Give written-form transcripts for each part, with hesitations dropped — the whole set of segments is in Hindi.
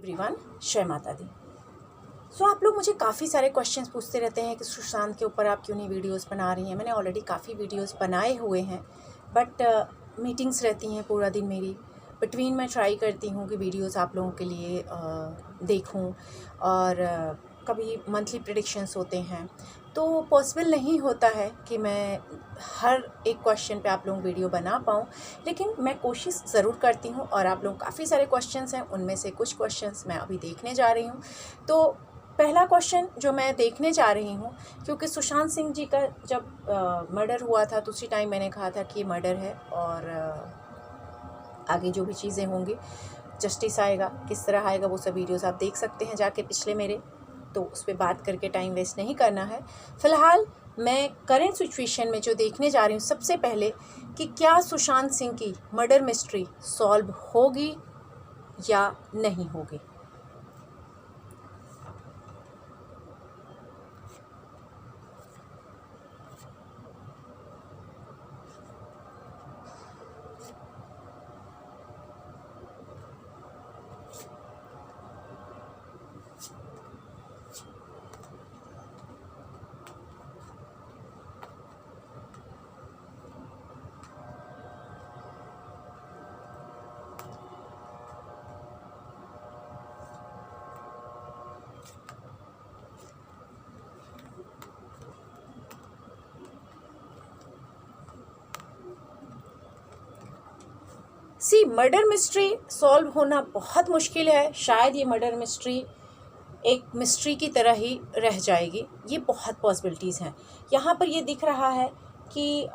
एवरीवन, जय माता दी। आप लोग मुझे काफ़ी सारे क्वेश्चंस पूछते रहते हैं कि सुशांत के ऊपर आप क्यों नहीं वीडियोस बना रही हैं। मैंने ऑलरेडी काफ़ी वीडियोस बनाए हुए हैं, बट मीटिंग्स रहती हैं पूरा दिन मेरी। बिटवीन मैं ट्राई करती हूँ कि वीडियोस आप लोगों के लिए देखूँ, और कभी मंथली प्रेडिक्शंस होते हैं, तो पॉसिबल नहीं होता है कि मैं हर एक क्वेश्चन पे आप लोगों वीडियो बना पाऊँ, लेकिन मैं कोशिश ज़रूर करती हूँ। और आप लोग काफ़ी सारे क्वेश्चंस हैं, उनमें से कुछ क्वेश्चंस मैं अभी देखने जा रही हूँ। तो पहला क्वेश्चन जो मैं देखने जा रही हूँ, क्योंकि सुशांत सिंह जी का जब मर्डर हुआ था तो उसी टाइम मैंने कहा था कि ये मर्डर है, और आगे जो भी चीज़ें होंगी, जस्टिस आएगा, किस तरह आएगा, वो सब वीडियोस आप देख सकते हैं जाके पिछले मेरे। तो उस पर बात करके टाइम वेस्ट नहीं करना है। फ़िलहाल मैं करेंट सिचुएशन में जो देखने जा रही हूँ, सबसे पहले कि क्या सुशांत सिंह की मर्डर मिस्ट्री सॉल्व होगी या नहीं होगी। मर्डर मिस्ट्री सॉल्व होना बहुत मुश्किल है। शायद ये मर्डर मिस्ट्री एक मिस्ट्री की तरह ही रह जाएगी। ये बहुत पॉसिबिलिटीज़ हैं। यहाँ पर ये दिख रहा है कि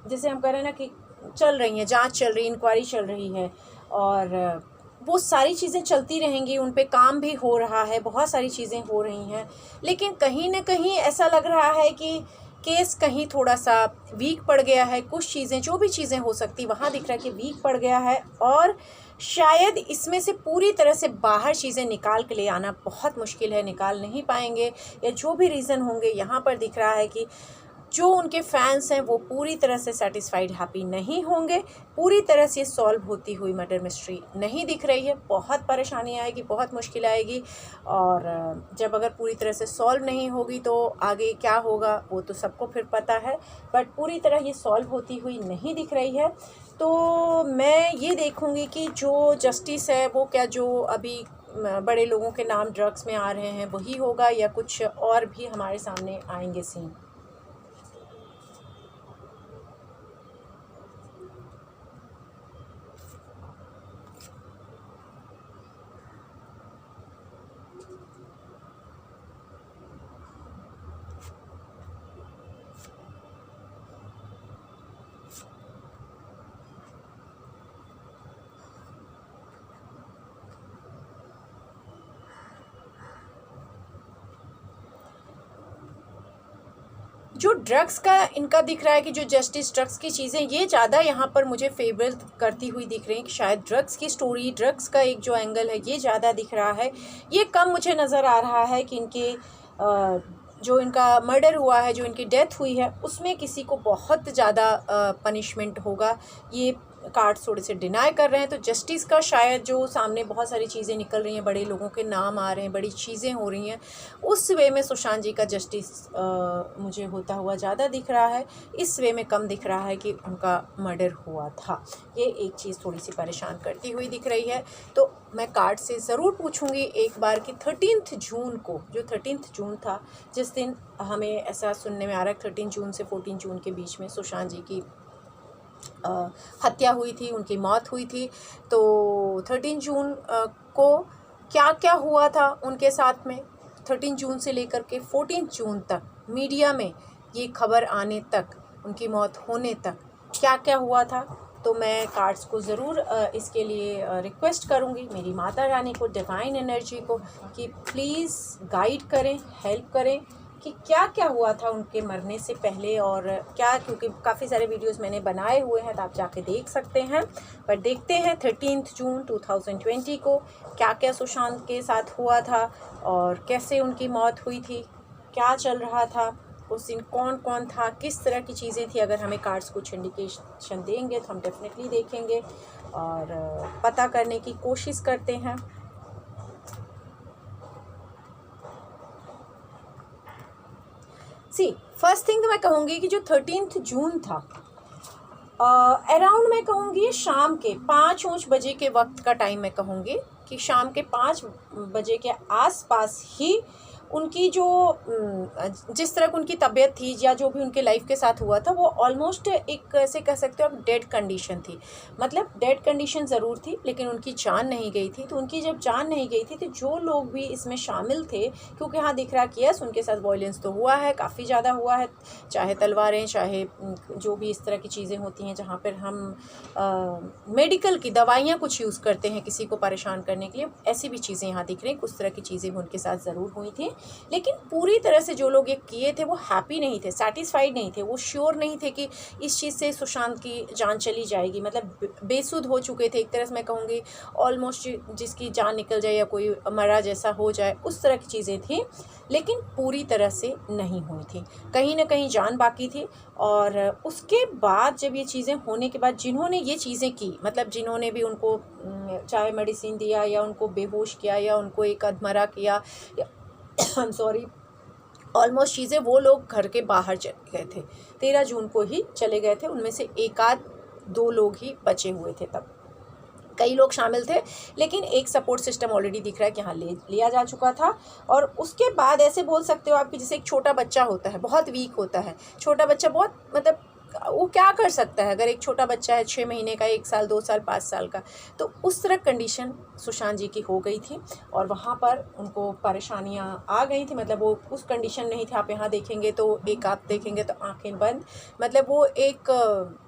जैसे हम कह रहे हैं ना कि चल रही हैं, जांच चल रही है, इंक्वायरी चल रही है, और वो सारी चीज़ें चलती रहेंगी, उन पे काम भी हो रहा है, बहुत सारी चीज़ें हो रही हैं, लेकिन कहीं ना कहीं ऐसा लग रहा है कि केस कहीं थोड़ा सा वीक पड़ गया है। कुछ चीज़ें, जो भी चीज़ें हो सकती, वहाँ दिख रहा है कि वीक पड़ गया है, और शायद इसमें से पूरी तरह से बाहर चीज़ें निकाल के ले आना बहुत मुश्किल है, निकाल नहीं पाएंगे, या जो भी रीज़न होंगे। यहाँ पर दिख रहा है कि जो उनके फैंस हैं वो पूरी तरह से सेटिस्फाइड, हैप्पी नहीं होंगे। पूरी तरह से सॉल्व होती हुई मर्डर मिस्ट्री नहीं दिख रही है। बहुत परेशानी आएगी, बहुत मुश्किल आएगी, और जब अगर पूरी तरह से सॉल्व नहीं होगी तो आगे क्या होगा वो तो सबको फिर पता है, बट पूरी तरह ये सॉल्व होती हुई नहीं दिख रही है। तो मैं ये देखूँगी कि जो जस्टिस है वो क्या, जो अभी बड़े लोगों के नाम ड्रग्स में आ रहे हैं, वही होगा, या कुछ और भी हमारे सामने आएंगे सीन। जो ड्रग्स का इनका दिख रहा है कि जो जस्टिस ड्रग्स की चीज़ें ये ज़्यादा यहाँ पर मुझे फेवर करती हुई दिख रही हैं, कि शायद ड्रग्स की स्टोरी, ड्रग्स का एक जो एंगल है ये ज़्यादा दिख रहा है। ये कम मुझे नज़र आ रहा है कि इनके जो इनका मर्डर हुआ है, जो इनकी डेथ हुई है, उसमें किसी को बहुत ज़्यादा पनिशमेंट होगा। ये कार्ड्स थोड़े से डिनाई कर रहे हैं। तो जस्टिस का शायद जो सामने बहुत सारी चीज़ें निकल रही हैं, बड़े लोगों के नाम आ रहे हैं, बड़ी चीज़ें हो रही हैं, उस वे में सुशांत जी का जस्टिस मुझे होता हुआ ज़्यादा दिख रहा है। इस वे में कम दिख रहा है कि उनका मर्डर हुआ था। ये एक चीज़ थोड़ी सी परेशान करती हुई दिख रही है। तो मैं कार्ड से ज़रूर पूछूंगी एक बार कि 13 जून को, जो 13 जून था, जिस दिन हमें ऐसा सुनने में आ रहा है 13 जून से 14 जून के बीच में सुशांत जी की हत्या हुई थी, उनकी मौत हुई थी। तो 13 जून को क्या क्या हुआ था उनके साथ में, 13 जून से लेकर के 14 जून तक, मीडिया में ये खबर आने तक, उनकी मौत होने तक क्या क्या हुआ था, तो मैं कार्ड्स को ज़रूर इसके लिए रिक्वेस्ट करूँगी मेरी माता रानी को, डिवाइन एनर्जी को, कि प्लीज़ गाइड करें, हेल्प करें कि क्या क्या हुआ था उनके मरने से पहले, और क्या, क्योंकि काफ़ी सारे वीडियोस मैंने बनाए हुए हैं तो आप जाके देख सकते हैं। पर देखते हैं 13 जून 2020 को क्या क्या सुशांत के साथ हुआ था, और कैसे उनकी मौत हुई थी, क्या चल रहा था उस दिन, कौन कौन था, किस तरह की चीज़ें थी। अगर हमें कार्ड्स कुछ इंडिकेशन देंगे तो हम डेफिनेटली देखेंगे और पता करने की कोशिश करते हैं। सी फर्स्ट थिंग तो मैं कहूँगी कि जो 13 जून था, अराउंड मैं कहूँगी शाम के 5 बजे के वक्त का टाइम मैं कहूँगी कि शाम के 5 बजे के आसपास ही उनकी जो जिस तरह की उनकी तबीयत थी या जो भी उनके लाइफ के साथ हुआ था वो ऑलमोस्ट एक ऐसे कह सकते हो आप डेड कंडीशन थी। मतलब डेड कंडीशन ज़रूर थी लेकिन उनकी जान नहीं गई थी। तो उनकी जब जान नहीं गई थी तो जो लोग भी इसमें शामिल थे, क्योंकि हाँ दिख रहा कि यस उनके साथ वायलेंस तो हुआ है, काफ़ी ज़्यादा हुआ है, चाहे तलवारें चाहे जो भी इस तरह की चीज़ें होती हैं जहाँ पर हम मेडिकल की दवाइयाँ कुछ यूज़ करते हैं किसी को परेशान करने के लिए, ऐसी भी चीज़ें यहाँ दिख रही हैं। कुछ तरह की चीज़ें भी उनके साथ ज़रूर हुई थी, लेकिन पूरी तरह से जो लोग ये किए थे वो हैप्पी नहीं थे, सेटिस्फाइड नहीं थे, वो श्योर नहीं थे कि इस चीज़ से सुशांत की जान चली जाएगी। मतलब बेसुध हो चुके थे एक तरह से मैं कहूँगी, ऑलमोस्ट जिसकी जान निकल जाए या कोई मरा जैसा हो जाए, उस तरह की चीज़ें थी, लेकिन पूरी तरह से नहीं हुई थी, कहीं ना कहीं जान बाकी थी। और उसके बाद जब ये चीज़ें होने के बाद जिन्होंने ये चीज़ें की, मतलब जिन्होंने भी उनको चाहे मेडिसिन दिया या उनको बेहोश किया या उनको एक अधमरा किया, आई एम सॉरी, ऑलमोस्ट चीज़ें वो लोग घर के बाहर चले गए थे, 13 जून को ही चले गए थे। उनमें से 1-2 लोग ही बचे हुए थे, तब कई लोग शामिल थे, लेकिन एक सपोर्ट सिस्टम ऑलरेडी दिख रहा है कि हाँ लिया जा चुका था। और उसके बाद ऐसे बोल सकते हो आप कि जैसे एक छोटा बच्चा होता है, बहुत वीक होता है, छोटा बच्चा बहुत मतलब वो क्या कर सकता है, अगर एक छोटा बच्चा है 6 महीने का, 1 साल 2 साल 5 साल का, तो उस तरह कंडीशन सुशांत जी की हो गई थी और वहाँ पर उनको परेशानियाँ आ गई थी। मतलब वो उस कंडीशन नहीं थे, आप यहाँ देखेंगे तो एक आप देखेंगे तो आंखें बंद, मतलब वो एक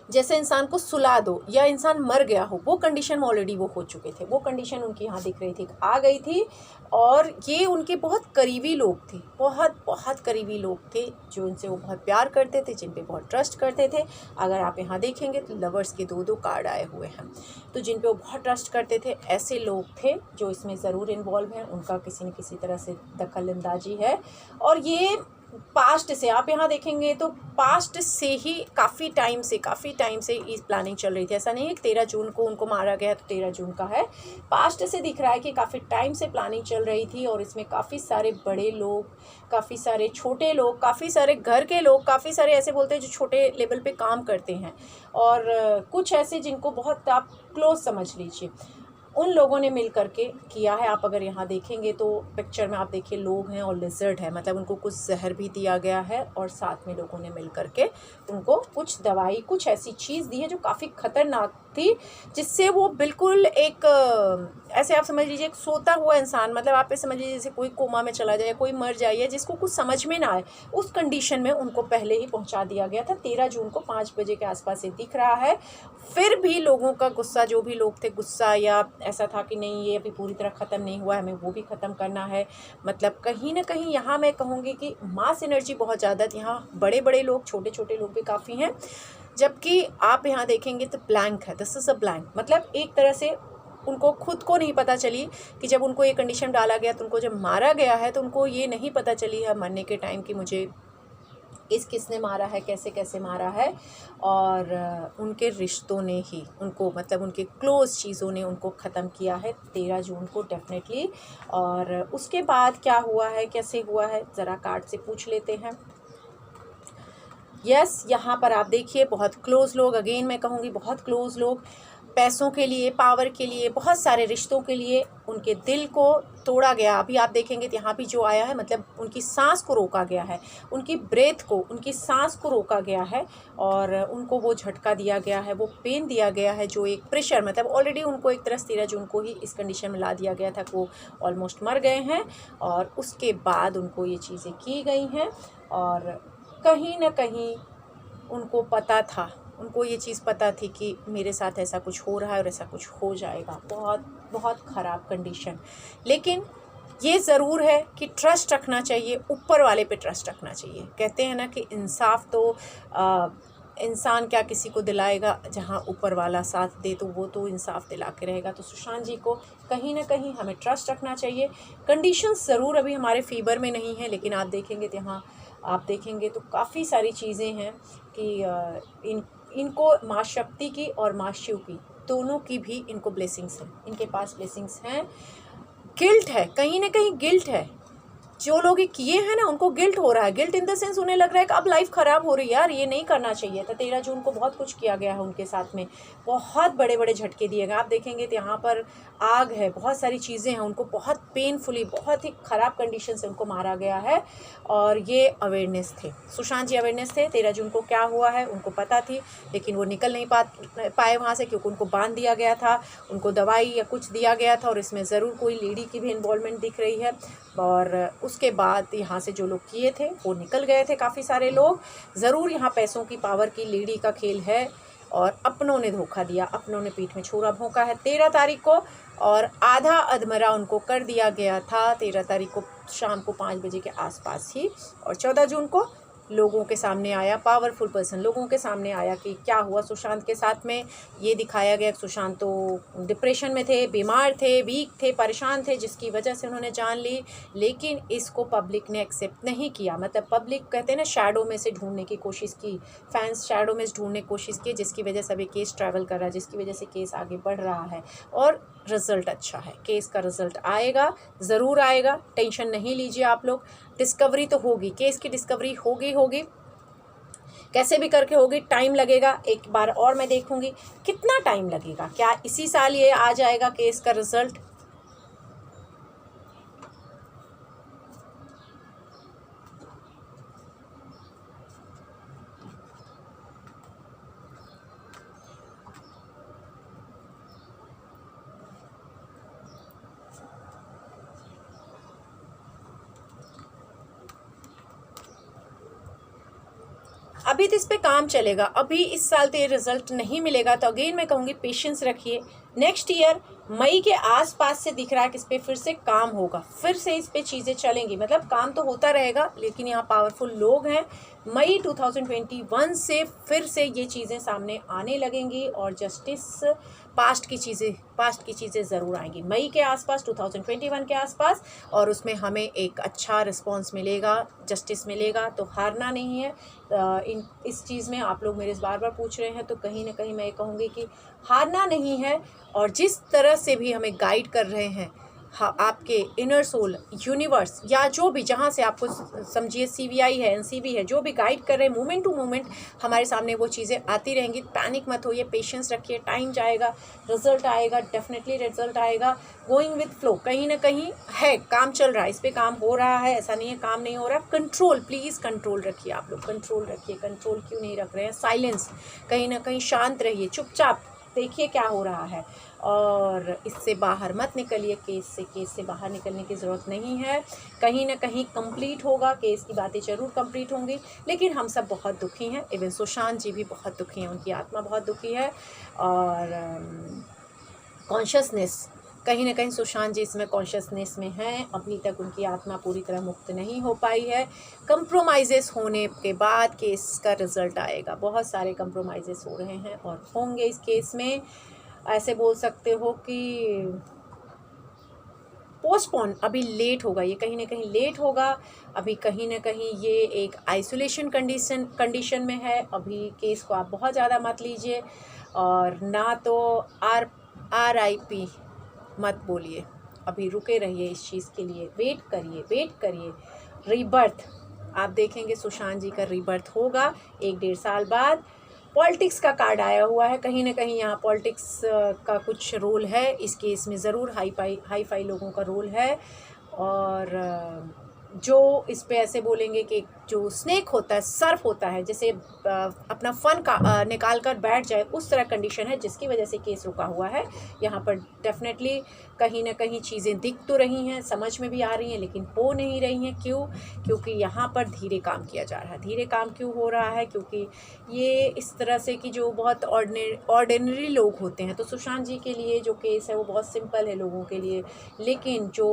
जैसे इंसान को सुला दो या इंसान मर गया हो, वो कंडीशन में ऑलरेडी वो हो चुके थे, वो कंडीशन उनकी यहाँ दिख रही थी, आ गई थी। और ये उनके बहुत करीबी लोग थे, बहुत बहुत करीबी लोग थे, जो उनसे वो बहुत प्यार करते थे, जिन पे बहुत ट्रस्ट करते थे। अगर आप यहाँ देखेंगे तो लवर्स के 2-2 कार्ड आए हुए हैं, तो जिन पे वो बहुत ट्रस्ट करते थे, ऐसे लोग थे जो इसमें ज़रूर इन्वॉल्व हैं, उनका किसी न किसी तरह से दखल अंदाजी है। और ये पास्ट से आप यहाँ देखेंगे तो पास्ट से ही काफ़ी टाइम से इस प्लानिंग चल रही थी। ऐसा नहीं है कि 13 जून को उनको मारा गया तो 13 जून का है, पास्ट से दिख रहा है कि काफ़ी टाइम से प्लानिंग चल रही थी। और इसमें काफ़ी सारे बड़े लोग, काफ़ी सारे छोटे लोग, काफ़ी सारे घर के लोग, काफ़ी सारे ऐसे बोलते हैं जो छोटे लेवल पे काम करते हैं, और कुछ ऐसे जिनको बहुत आप क्लोज समझ लीजिए, उन लोगों ने मिल करके किया है। आप अगर यहाँ देखेंगे तो पिक्चर में आप देखिए लोग हैं और लिजर्ड है, मतलब उनको कुछ जहर भी दिया गया है और साथ में लोगों ने मिल करके उनको कुछ दवाई, कुछ ऐसी चीज़ दी है जो काफ़ी खतरनाक थी, जिससे वो बिल्कुल एक ऐसे आप समझ लीजिए एक सोता हुआ इंसान, मतलब आप समझ लीजिए जैसे कोई कोमा में चला जाए, कोई मर जाए, जिसको कुछ समझ में ना आए, उस कंडीशन में उनको पहले ही पहुंचा दिया गया था। 13 जून को 5 बजे के आसपास ये दिख रहा है। फिर भी लोगों का गुस्सा, जो भी लोग थे, गुस्सा या ऐसा था कि नहीं ये अभी पूरी तरह ख़त्म नहीं हुआ है, हमें वो भी ख़त्म करना है। मतलब कहीं ना कहीं यहाँ मैं कहूँगी कि मास एनर्जी बहुत ज़्यादा थी, यहाँ बड़े बड़े लोग, छोटे छोटे लोग भी काफ़ी हैं। जबकि आप यहाँ देखेंगे तो ब्लैंक है, दिस इज़ अ ब्लैंक, मतलब एक तरह से उनको खुद को नहीं पता चली कि जब उनको ये कंडीशन डाला गया, तो उनको जब मारा गया है तो उनको ये नहीं पता चली है मरने के टाइम कि मुझे किसने मारा है, कैसे कैसे मारा है। और उनके रिश्तों ने ही उनको, मतलब उनके क्लोज़ चीज़ों ने उनको ख़त्म किया है 13 जून को डेफिनेटली। और उसके बाद क्या हुआ है, कैसे हुआ है, ज़रा कार्ड से पूछ लेते हैं। यस, यहाँ पर आप देखिए बहुत क्लोज़ लोग, अगेन मैं कहूँगी बहुत क्लोज़ लोग, पैसों के लिए, पावर के लिए, बहुत सारे रिश्तों के लिए उनके दिल को तोड़ा गया। अभी आप देखेंगे तो यहाँ भी जो आया है, मतलब उनकी सांस को रोका गया है, उनकी ब्रेथ को, उनकी सांस को रोका गया है, और उनको वो झटका दिया गया है, वो पेन दिया गया है, जो एक प्रेशर, मतलब ऑलरेडी उनको एक तरह से 13 जून को ही इस कंडीशन में ला दिया गया था कि वो ऑलमोस्ट मर गए हैं। और उसके बाद उनको ये चीज़ें की गई हैं, और कहीं ना कहीं उनको पता था, उनको ये चीज़ पता थी कि मेरे साथ ऐसा कुछ हो रहा है और ऐसा कुछ हो जाएगा, बहुत बहुत ख़राब कंडीशन। लेकिन ये ज़रूर है कि ट्रस्ट रखना चाहिए, ऊपर वाले पे ट्रस्ट रखना चाहिए। कहते हैं ना कि इंसाफ तो इंसान क्या किसी को दिलाएगा, जहाँ ऊपर वाला साथ दे तो वो तो इंसाफ दिला के रहेगा। तो सुशांत जी को कहीं ना कहीं हमें ट्रस्ट रखना चाहिए। कंडीशंस ज़रूर अभी हमारे फेवर में नहीं है, लेकिन आप देखेंगे तो यहाँ आप देखेंगे तो काफ़ी सारी चीज़ें हैं कि इनको माँ शक्ति की और माँ शिव की, दोनों की भी इनको ब्लेसिंग्स हैं, इनके पास ब्लेसिंग्स हैं। गिल्ट है, कहीं ना कहीं गिल्ट है, जो लोग ये किए हैं ना उनको गिल्ट हो रहा है, गिल्ट इन द सेंस उन्हें लग रहा है कि अब लाइफ ख़राब हो रही है, यार ये नहीं करना चाहिए था। 13 जून को बहुत कुछ किया गया है उनके साथ में, बहुत बड़े बड़े झटके दिए गए। आप देखेंगे तो यहाँ पर आग है, बहुत सारी चीज़ें हैं, उनको बहुत पेनफुली, बहुत ही ख़राब कंडीशन से उनको मारा गया है। और ये अवेयरनेस थे, सुशांत जी अवेयरनेस थे। 13 जून को क्या हुआ है उनको पता थी, लेकिन वो निकल नहीं पाए वहाँ से, क्योंकि उनको बांध दिया गया था, उनको दवाई या कुछ दिया गया था, और इसमें ज़रूर कोई लेडी की भी इन्वॉल्वमेंट दिख रही है। और उसके बाद यहाँ से जो लोग किए थे वो निकल गए थे, काफ़ी सारे लोग। ज़रूर यहाँ पैसों की, पावर की, लेडी का खेल है, और अपनों ने धोखा दिया, अपनों ने पीठ में छुरा भोंका है 13 तारीख को। और आधा अधमरा उनको कर दिया गया था 13 तारीख को शाम को 5 बजे के आसपास ही। और 14 जून को लोगों के सामने आया, पावरफुल पर्सन लोगों के सामने आया कि क्या हुआ सुशांत के साथ में। ये दिखाया गया कि सुशांत तो डिप्रेशन में थे, बीमार थे, वीक थे, परेशान थे, जिसकी वजह से उन्होंने जान ली। लेकिन इसको पब्लिक ने एक्सेप्ट नहीं किया। मतलब पब्लिक कहते हैं ना, शैडो में से ढूंढने की कोशिश की, फैंस शैडो में ढूंढने की कोशिश की, जिसकी वजह से अभी केस ट्रैवल कर रहा है, जिसकी वजह से केस आगे बढ़ रहा है। और रिज़ल्ट अच्छा है, केस का रिज़ल्ट आएगा, ज़रूर आएगा, टेंशन नहीं लीजिए आप लोग। डिस्कवरी तो होगी, केस की डिस्कवरी होगी, कैसे भी करके होगी। टाइम लगेगा, एक बार और मैं देखूंगी कितना टाइम लगेगा, क्या इसी साल ये आ जाएगा केस का रिज़ल्ट। अभी तो इस पे काम चलेगा, अभी इस साल तो ये रिजल्ट नहीं मिलेगा। तो अगेन मैं कहूँगी पेशेंस रखिए। नेक्स्ट ईयर मई के आसपास से दिख रहा है कि इस पर फिर से काम होगा, फिर से इस पे चीज़ें चलेंगी। मतलब काम तो होता रहेगा, लेकिन यहाँ पावरफुल लोग हैं। मई 2021 से फिर से ये चीज़ें सामने आने लगेंगी, और जस्टिस पास्ट की चीज़ें ज़रूर आएंगी मई के आसपास, 2021 के आसपास। और उसमें हमें एक अच्छा रिस्पॉन्स मिलेगा, जस्टिस मिलेगा। तो हारना नहीं है इस चीज़ में। आप लोग मेरे से बार बार पूछ रहे हैं, तो कहीं ना कहीं मैं ये कहूँगी कि हारना नहीं है। और जिस तरह से भी हमें गाइड कर रहे हैं, हाँ, आपके इनर सोल, यूनिवर्स, या जो भी, जहाँ से आपको समझिए CBI है, NCB है, जो भी गाइड कर रहे हैं, मोमेंट टू मोमेंट हमारे सामने वो चीज़ें आती रहेंगी। पैनिक मत होइए, पेशेंस रखिए, टाइम जाएगा, रिजल्ट आएगा, डेफिनेटली रिजल्ट आएगा। गोइंग विद फ्लो, कहीं ना कहीं है, काम चल रहा है, इस पर काम हो रहा है, ऐसा नहीं है काम नहीं हो रहा। कंट्रोल, प्लीज़ कंट्रोल रखिए, आप लोग कंट्रोल रखिए। कंट्रोल क्यों नहीं रख रहे हैं? साइलेंस, कहीं ना कहीं शांत रहिए, चुपचाप देखिए क्या हो रहा है, और इससे बाहर मत निकलिए। केस से बाहर निकलने की ज़रूरत नहीं है। कहीं ना कहीं कंप्लीट होगा, केस की बातें ज़रूर कंप्लीट होंगी, लेकिन हम सब बहुत दुखी हैं। इवन सुशांत जी भी बहुत दुखी हैं, उनकी आत्मा बहुत दुखी है। और कॉन्शियसनेस, कहीं ना कहीं सुशांत जी इसमें कॉन्शियसनेस में हैं, अभी तक उनकी आत्मा पूरी तरह मुक्त नहीं हो पाई है। कंप्रोमाइज़ेस होने के बाद केस का रिज़ल्ट आएगा। बहुत सारे कंप्रोमाइज़ेस हो रहे हैं और होंगे इस केस में। ऐसे बोल सकते हो कि पोस्टपोन, अभी लेट होगा, ये कहीं ना कहीं लेट होगा। अभी कहीं ना कहीं ये एक आइसोलेशन कंडीशन में है। अभी केस को आप बहुत ज़्यादा मत लीजिए, और ना तो RIP मत बोलिए। अभी रुके रहिए, इस चीज़ के लिए वेट करिए। रीबर्थ, आप देखेंगे सुशांत जी का रीबर्थ होगा 1-1.5 साल बाद। पॉलिटिक्स का कार्ड आया हुआ है, कहीं ना कहीं यहाँ पॉलिटिक्स का कुछ रोल है इस केस में, ज़रूर हाई फाई लोगों का रोल है। और जो इस पे ऐसे बोलेंगे कि जो स्नेक होता है, सर्फ होता है, जैसे अपना फन का निकाल कर बैठ जाए, उस तरह कंडीशन है, जिसकी वजह से केस रुका हुआ है। यहाँ पर डेफिनेटली कहीं ना कहीं चीज़ें दिख तो रही हैं, समझ में भी आ रही हैं, लेकिन हो नहीं रही हैं। क्यों? क्योंकि यहाँ पर धीरे काम किया जा रहा है। धीरे काम क्यों हो रहा है? क्योंकि ये इस तरह से कि जो बहुत ऑर्डिनरी लोग होते हैं, तो सुशांत जी के लिए जो केस है वो बहुत सिंपल है लोगों के लिए, लेकिन जो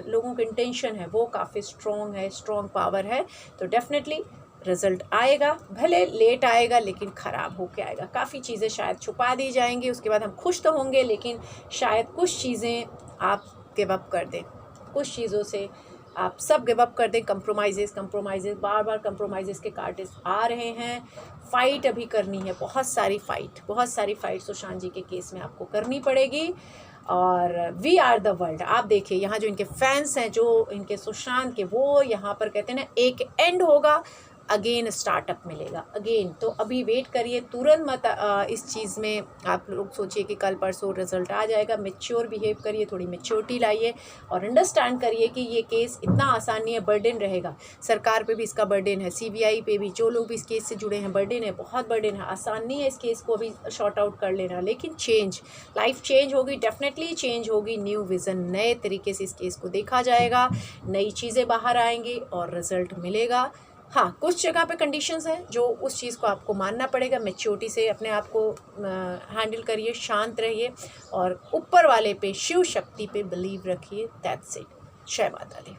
लोगों की इंटेंशन है वो काफ़ी स्ट्रॉन्ग है, स्ट्रॉन्ग पावर है। तो डेफिनेटली रिज़ल्ट आएगा, भले लेट आएगा, लेकिन ख़राब होके आएगा। काफ़ी चीज़ें शायद छुपा दी जाएंगी, उसके बाद हम खुश तो होंगे, लेकिन शायद कुछ चीज़ें आप गिव अप कर दें, कुछ चीज़ों से आप सब गिव अप कर दें। कंप्रोमाइज़ेस, बार बार कंप्रोमाइज़ेस के कार्ड आ रहे हैं। फ़ाइट अभी करनी है, बहुत सारी फ़ाइट सुशांत जी के केस में आपको करनी पड़ेगी। और वी आर द वर्ल्ड। आप देखिए यहाँ जो इनके फैंस हैं, जो इनके सुशांत के, वो यहाँ पर कहते हैं ना एक एंड होगा, अगेन स्टार्टअप मिलेगा अगेन। तो अभी वेट करिए, तुरंत मत इस चीज़ में आप लोग सोचिए कि कल परसों रिजल्ट आ जाएगा। मैच्योर बिहेव करिए, थोड़ी मैच्योरिटी लाइए और अंडरस्टैंड करिए कि ये केस इतना आसान नहीं है, बर्डन रहेगा। सरकार पे भी इसका बर्डन है, सीबीआई पे भी, जो लोग भी इस केस से जुड़े हैं, बर्डन है, बहुत बर्डन है। आसान नहीं है इस केस को अभी शॉर्ट आउट कर लेना, लेकिन चेंज, लाइफ चेंज होगी, डेफिनेटली चेंज होगी। न्यू विज़न, नए तरीके से इस केस को देखा जाएगा, नई चीज़ें बाहर आएंगी और रिजल्ट मिलेगा। हाँ, कुछ जगह पे कंडीशंस हैं जो उस चीज़ को आपको मानना पड़ेगा। मैच्योरिटी से अपने आप को हैंडल करिए, शांत रहिए और ऊपर वाले पे, शिव शक्ति पे बिलीव रखिए। That's it. जय माता दी।